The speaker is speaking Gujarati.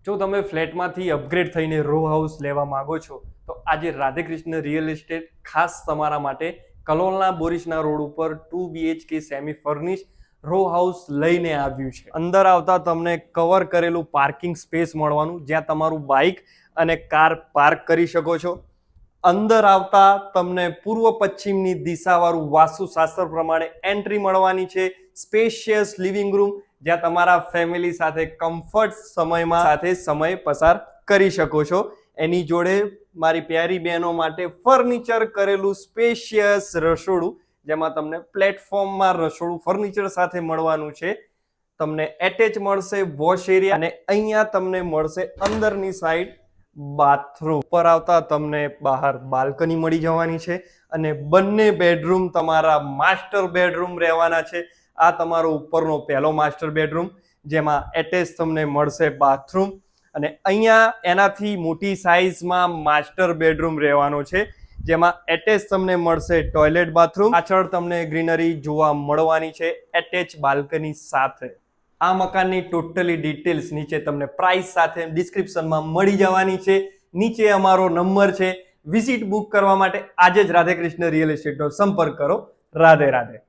જો તમે ફ્લેટમાંથી અપગ્રેડ થઈને રો હાઉસ લેવા માંગો છો તો આજે રાધેકૃષ્ણ રિયલ એસ્ટેટ ખાસ તમારા માટે કલોલના બોરીસના રોડ ઉપર 2 BHK semi furnish row house લઈને આવ્યું છે। અંદર આવતા તમને કવર કરેલું પાર્કિંગ સ્પેસ મળવાનું, જ્યાં તમારું બાઇક અને કાર પાર્ક કરી શકો છો। અંદર આવતા તમને પૂર્વ પશ્ચિમની દિશાવાળું વાસ્તુશાસ્ત્ર પ્રમાણે એન્ટ્રી મળવાની છે। સ્પેશિયસ લિવિંગ રૂમ, જ્યાં તમારા ફેમિલી સાથે કમ્ફર્ટ સમય પસાર કરી શકો છો। એની જોડે મારી પ્યારી બહેનો માટે ફર્નિચર કરેલું સ્પેશિયસ રસોડું, જેમાં તમને પ્લેટફોર્મમાં રસોડું ફર્નિચર સાથે મળવાનું છે। તમને એટેચ મળશે વોશ એરિયા, અને અહીંયા તમને મળશે અંદરની સાઈડ બાથરૂમ। પર આવતા તમને બહાર બાલ્કની મળી જવાની છે, અને બંને બેડરૂમ તમારા માસ્ટર બેડરૂમ રહેવાના છે। આ તમારો ઉપરનો પહેલો માસ્ટર બેડરૂમ, જેમાં એટેચ તમને મળશે બાથરૂમ, અને અહીંયા એનાથી મોટી સાઇઝમાં માસ્ટર બેડરૂમ રહેવાનો છે, જેમાં એટેચ તમને મળશે ટોયલેટ બાથરૂમ। પાછળ તમને ગ્રીનરી જોવા મળવાની છે એટેચ બાલ્કની સાથે। આ મકાનની ટોટલી ડિટેલ્સ નીચે તમને પ્રાઇસ સાથે ડિસ્ક્રિપ્શનમાં મળી જવાની છે। નીચે અમારો નંબર છે, વિઝિટ બુક કરવા માટે આજે જ રાધેકૃષ્ણ રિયલ એસ્ટેટનો સંપર્ક કરો। રાધે રાધે।